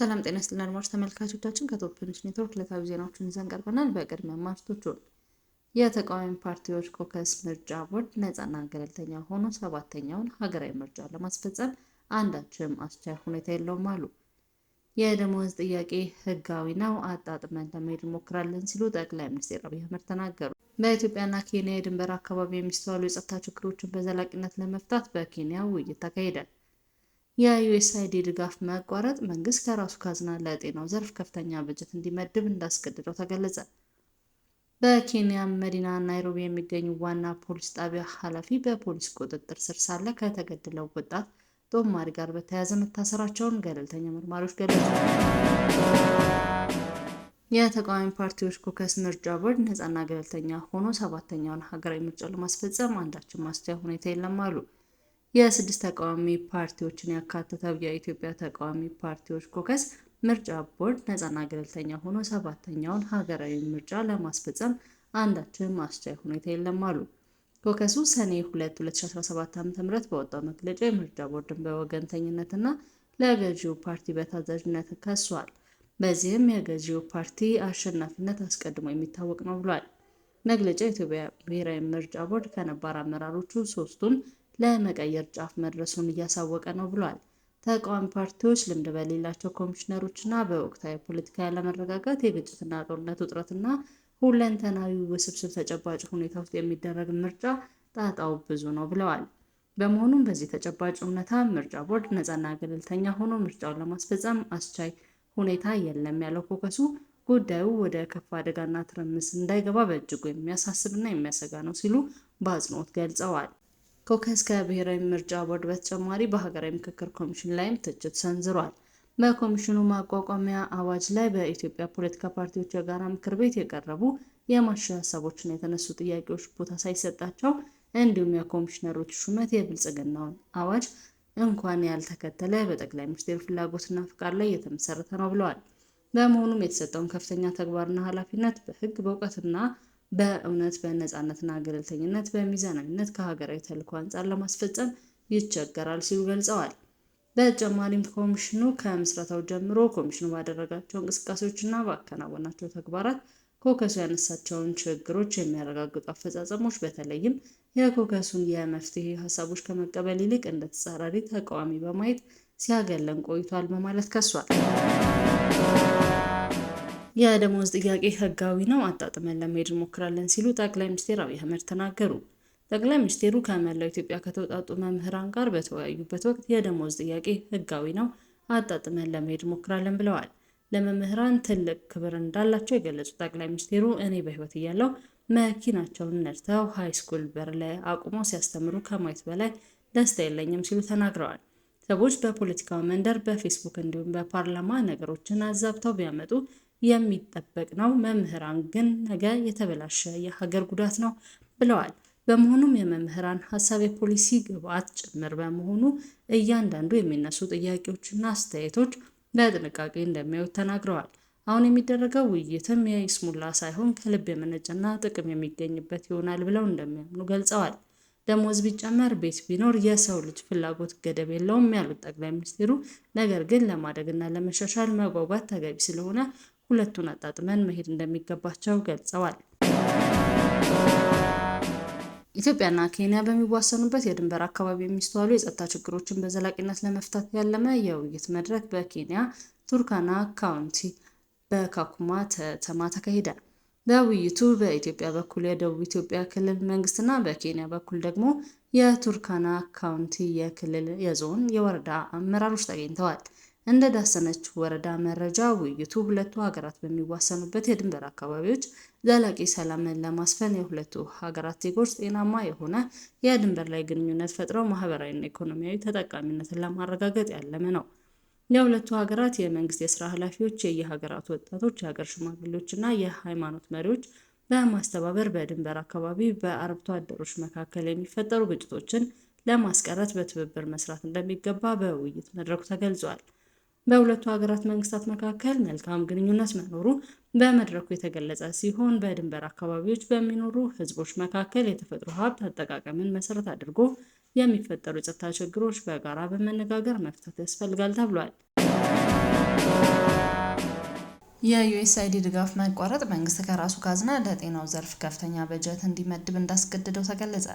ሰላም ጤና ይስጥልን አድማጭ ተመልካቾቻችን ከቶፕ ኒውስ ኔትወርክ ዕለታዊ ዜናዎችን ይዘን ቀርበናል። በቅድሚያ ማርቶቹን የተቃዋሚ ፓርቲዎች ኮከስ ምርጫ ቦርድ ነፃና ገለልተኛ ሆኖ ሰባተኛውን ሀገራዊ ምርጫ ለማስፈጸም አንዳችም አስቻይ ሁኔታ የለውም አሉ። የደሞዝ ጥያቄ ህጋዊ ነው፣ አጣጥመን ለመሄድ እንሞክራለን ሲሉ ጠቅላይ ሚኒስትር አብይ አህመድ ተናገሩ። በኢትዮጵያና ኬንያ የድንበር አካባቢ የሚስተዋሉ የጸጥታ ችግሮችን በዘላቂነት ለመፍታት በኬንያ ውይይት ተካሄደ። የዩኤስአይዲ ድጋፍ መቋረጥ መንግስት ከራሱ ካዝና ለጤናው ዘርፍ ከፍተኛ በጀት እንዲመድብ እንዳስገደደው ተገለጸ። በኬንያ መዲና ናይሮቢ የሚገኙ ዋና ፖሊስ ጣቢያ ኃላፊ በፖሊስ ቁጥጥር ስር ሳለ ከተገደለው ወጣት ጦማሪ ጋር በተያያዘ መታሰራቸውን ገለልተኛ መርማሪዎች ገለጹ። የተቃዋሚ ፓርቲዎች ኮከስ ምርጫ ቦርድ ነፃና ገለልተኛ ሆኖ ሰባተኛውን ሀገራዊ ምርጫ ለማስፈጸም አንዳችም አስቻይ ሁኔታ የለም አሉ። የስድስት ተቃዋሚ ፓርቲዎችን ያካተተው የኢትዮጵያ ተቃዋሚ ፓርቲዎች ኮከስ ምርጫ ቦርድ ነፃና ገለልተኛ ሆኖ ሰባተኛውን ሀገራዊ ምርጫ ለማስፈጸም አንዳችም አስቻይ ሁኔታ የለም አሉ። ኮከሱ ሰኔ 2 2017 ዓ.ም በወጣው መግለጫ የምርጫ ቦርድን በወገንተኝነትና ለገዢው ፓርቲ በታዛዥነት ከሷል። በዚህም የገዢው ፓርቲ አሸናፊነት አስቀድሞ የሚታወቅ ነው ብሏል። መግለጫው የኢትዮጵያ ብሔራዊ ምርጫ ቦርድ ከነባር አመራሮቹ ሶስቱን ለመቀየር ጫፍ መድረሱን እያሳወቀ ነው ብሏል። ተቃዋሚ ፓርቲዎች ልምድ በሌላቸው ኮሚሽነሮችና በወቅታዊ ፖለቲካ ያለመረጋጋት፣ የግጭትና ጦርነት ውጥረትና ሁለንተናዊ ውስብስብ ተጨባጭ ሁኔታ ውስጥ የሚደረግ ምርጫ ጣጣው ብዙ ነው ብለዋል። በመሆኑም በዚህ ተጨባጭ እውነታ ምርጫ ቦርድ ነፃና ገለልተኛ ሆኖ ምርጫውን ለማስፈጸም አስቻይ ሁኔታ የለም ያለው ኮከሱ ጉዳዩ ወደ ከፋ አደጋና ትርምስ እንዳይገባ በእጅጉ የሚያሳስብና የሚያሰጋ ነው ሲሉ በአጽንኦት ገልጸዋል። ኮከስ ከብሔራዊ ምርጫ ቦርድ በተጨማሪ በሀገራዊ ምክክር ኮሚሽን ላይም ትችት ሰንዝሯል። በኮሚሽኑ ማቋቋሚያ አዋጅ ላይ በኢትዮጵያ ፖለቲካ ፓርቲዎች የጋራ ምክር ቤት የቀረቡ የማሻሻያ ሀሳቦችና የተነሱ ጥያቄዎች ቦታ ሳይሰጣቸው እንዲሁም የኮሚሽነሮች ሹመት የብልጽግናውን አዋጅ እንኳን ያልተከተለ በጠቅላይ ሚኒስትሩ ፍላጎትና ፍቃድ ላይ የተመሰረተ ነው ብለዋል። በመሆኑም የተሰጠውን ከፍተኛ ተግባርና ኃላፊነት በሕግ በእውቀትና በእውነት በነፃነትና ገለልተኝነት በሚዛናዊነት ከሀገራዊ ተልዕኮ አንጻር ለማስፈጸም ይቸገራል ሲሉ ገልጸዋል። በተጨማሪም ኮሚሽኑ ከምስረታው ጀምሮ ኮሚሽኑ ባደረጋቸው እንቅስቃሴዎችና ባከናወናቸው ተግባራት ኮከሱ ያነሳቸውን ችግሮች የሚያረጋግጡ አፈጻጸሞች በተለይም የኮከሱን የመፍትሄ ሀሳቦች ከመቀበል ይልቅ እንደ ተጻራሪ ተቃዋሚ በማየት ሲያገለን ቆይቷል በማለት ከሷል። የደሞዝ ጥያቄ ህጋዊ ነው፣ አጣጥመን ለመሄድ እንሞክራለን ሲሉ ጠቅላይ ሚኒስትር አብይ አህመድ ተናገሩ። ጠቅላይ ሚኒስትሩ ከመላው ኢትዮጵያ ከተውጣጡ መምህራን ጋር በተወያዩበት ወቅት የደሞዝ ጥያቄ ህጋዊ ነው፣ አጣጥመን ለመሄድ እንሞክራለን ብለዋል። ለመምህራን ትልቅ ክብር እንዳላቸው የገለጹት ጠቅላይ ሚኒስትሩ እኔ በህይወት እያለሁ መኪናቸውን ነድተው ሃይስኩል በር ላይ አቁመው ሲያስተምሩ ከማየት በላይ ደስታ የለኝም ሲሉ ተናግረዋል። ሰዎች በፖለቲካው መንደር፣ በፌስቡክ እንዲሁም በፓርላማ ነገሮችን አዛብተው ቢያመጡ የሚጠበቅ ነው። መምህራን ግን ነገ የተበላሸ የሀገር ጉዳት ነው ብለዋል። በመሆኑም የመምህራን ሀሳብ የፖሊሲ ግብዓት ጭምር በመሆኑ እያንዳንዱ የሚነሱ ጥያቄዎችና አስተያየቶች በጥንቃቄ እንደሚያዩት ተናግረዋል። አሁን የሚደረገው ውይይትም የይስሙላ ሳይሆን ከልብ የመነጨና ጥቅም የሚገኝበት ይሆናል ብለው እንደሚያምኑ ገልጸዋል። ደሞዝ ቢጨመር፣ ቤት ቢኖር የሰው ልጅ ፍላጎት ገደብ የለውም ያሉት ጠቅላይ ሚኒስትሩ ነገር ግን ለማደግና ለመሻሻል መጓጓት ተገቢ ስለሆነ ሁለቱን አጣጥመን መሄድ እንደሚገባቸው ገልጸዋል። ኢትዮጵያና ኬንያ በሚዋሰኑበት የድንበር አካባቢ የሚስተዋሉ የጸጥታ ችግሮችን በዘላቂነት ለመፍታት ያለመ የውይይት መድረክ በኬንያ ቱርካና ካውንቲ በካኩማ ከተማ ተካሄደ። በውይይቱ በኢትዮጵያ በኩል የደቡብ ኢትዮጵያ ክልል መንግስትና በኬንያ በኩል ደግሞ የቱርካና ካውንቲ የክልል፣ የዞን፣ የወረዳ አመራሮች ተገኝተዋል። እንደ ዳሰነች ወረዳ መረጃ ውይይቱ ሁለቱ ሀገራት በሚዋሰኑበት የድንበር አካባቢዎች ዘላቂ ሰላምን ለማስፈን የሁለቱ ሀገራት ዜጎች ጤናማ የሆነ የድንበር ላይ ግንኙነት ፈጥረው ማህበራዊና ኢኮኖሚያዊ ተጠቃሚነትን ለማረጋገጥ ያለመ ነው። የሁለቱ ሀገራት የመንግስት የስራ ኃላፊዎች፣ የየሀገራቱ ወጣቶች፣ የሀገር ሽማግሌዎችና የሃይማኖት መሪዎች በማስተባበር በድንበር አካባቢ በአርብቶ አደሮች መካከል የሚፈጠሩ ግጭቶችን ለማስቀረት በትብብር መስራት እንደሚገባ በውይይት መድረኩ ተገልጿል። በሁለቱ ሀገራት መንግስታት መካከል መልካም ግንኙነት መኖሩ በመድረኩ የተገለጸ ሲሆን በድንበር አካባቢዎች በሚኖሩ ህዝቦች መካከል የተፈጥሮ ሀብት አጠቃቀምን መሰረት አድርጎ የሚፈጠሩ የጸጥታ ችግሮች በጋራ በመነጋገር መፍታት ያስፈልጋል ተብሏል። የዩኤስአይዲ ድጋፍ መቋረጥ መንግስት ከራሱ ካዝና ለጤናው ዘርፍ ከፍተኛ በጀት እንዲመድብ እንዳስገደደው ተገለጸ።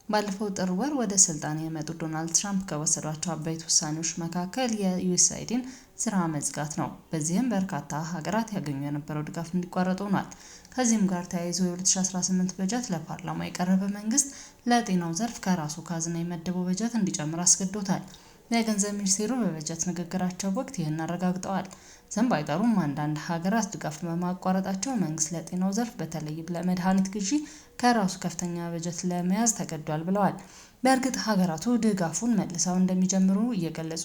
ባለፈው ጥር ወር ወደ ስልጣን የመጡት ዶናልድ ትራምፕ ከወሰዷቸው አበይት ውሳኔዎች መካከል የዩኤስአይዲን ስራ መዝጋት ነው። በዚህም በርካታ ሀገራት ያገኙ የነበረው ድጋፍ እንዲቋረጥ ሆኗል። ከዚህም ጋር ተያይዞ የ2018 በጀት ለፓርላማ የቀረበ መንግስት ለጤናው ዘርፍ ከራሱ ካዝና የመደበው በጀት እንዲጨምር አስገድዶታል። የገንዘብ ሚኒስቴሩ በበጀት ንግግራቸው ወቅት ይህን አረጋግጠዋል። ዝም ባይጠሩም አንዳንድ ሀገራት ድጋፍ በማቋረጣቸው መንግስት ለጤናው ዘርፍ በተለይም ለመድኃኒት ግዢ ከራሱ ከፍተኛ በጀት ለመያዝ ተገዷል ብለዋል። በእርግጥ ሀገራቱ ድጋፉን መልሰው እንደሚጀምሩ እየገለጹ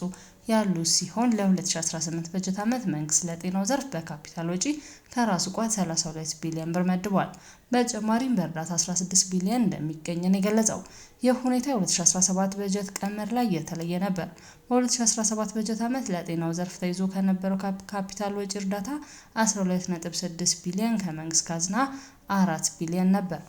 ያሉ ሲሆን ለ2018 በጀት ዓመት መንግስት ለጤናው ዘርፍ በካፒታል ወጪ ከራሱ ቋት 32 ቢሊዮን ብር መድቧል። በተጨማሪም በእርዳታ 16 ቢሊዮን እንደሚገኝ ነው የገለጸው። ይህ ሁኔታ የ2017 በጀት ቀመር ላይ የተለየ ነበር። በ2017 በጀት ዓመት ለጤናው ዘርፍ ተይዞ ከነበረው ካፒታል ወጪ እርዳታ 12.6 ቢሊዮን ከመንግስት ካዝና 4 ቢሊዮን ነበር።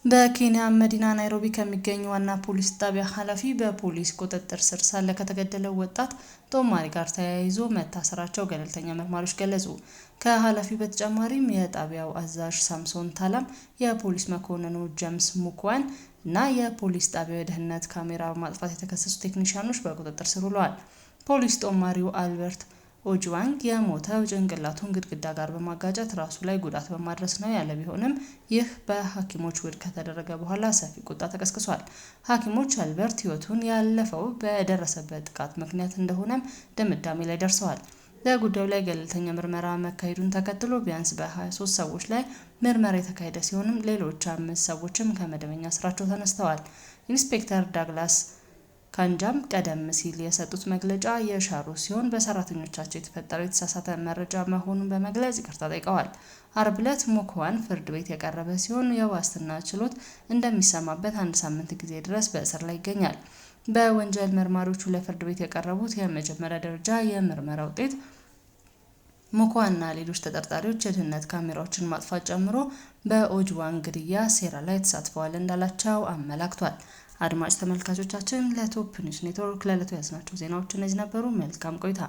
በኬንያ መዲና ናይሮቢ ከሚገኝ ዋና ፖሊስ ጣቢያ ኃላፊ በፖሊስ ቁጥጥር ስር ሳለ ከተገደለው ወጣት ጦማሪ ጋር ተያይዞ መታሰራቸው ገለልተኛ መርማሪዎች ገለጹ። ከኃላፊው በተጨማሪም የጣቢያው አዛዥ ሳምሶን ታላም፣ የፖሊስ መኮንኑ ጄምስ ሙክዋን እና የፖሊስ ጣቢያው የደህንነት ካሜራ በማጥፋት የተከሰሱ ቴክኒሻኖች በቁጥጥር ስር ውለዋል። ፖሊስ ጦማሪው አልበርት ኦጁዋንግ የሞተው ጭንቅላቱን ግድግዳ ጋር በማጋጨት ራሱ ላይ ጉዳት በማድረስ ነው ያለ ቢሆንም ይህ በሐኪሞች ውድቅ ከተደረገ በኋላ ሰፊ ቁጣ ተቀስቅሷል። ሐኪሞች አልበርት ሕይወቱን ያለፈው በደረሰበት ጥቃት ምክንያት እንደሆነም ድምዳሜ ላይ ደርሰዋል። በጉዳዩ ላይ ገለልተኛ ምርመራ መካሄዱን ተከትሎ ቢያንስ በ23 ሰዎች ላይ ምርመራ የተካሄደ ሲሆንም ሌሎች 5 ሰዎችም ከመደበኛ ስራቸው ተነስተዋል። ኢንስፔክተር ዳግላስ ካንጃም ቀደም ሲል የሰጡት መግለጫ የሻሩ ሲሆን በሰራተኞቻቸው የተፈጠረው የተሳሳተ መረጃ መሆኑን በመግለጽ ይቅርታ ጠይቀዋል። አርብ ዕለት ሙክዋን ፍርድ ቤት የቀረበ ሲሆን የዋስትና ችሎት እንደሚሰማበት 1 ሳምንት ጊዜ ድረስ በእስር ላይ ይገኛል። በወንጀል መርማሪዎቹ ለፍርድ ቤት የቀረቡት የመጀመሪያ ደረጃ የምርመራ ውጤት ሙክዋንና ሌሎች ተጠርጣሪዎች የደህንነት ካሜራዎችን ማጥፋት ጨምሮ በኦጁዋንግ ግድያ ሴራ ላይ ተሳትፈዋል እንዳላቸው አመላክቷል። አድማጭ ተመልካቾቻችን ለቶፕ ኒውስ ኔትወርክ ለዕለቱ ያዝናቸው ዜናዎች እነዚህ ነበሩ። መልካም ቆይታ።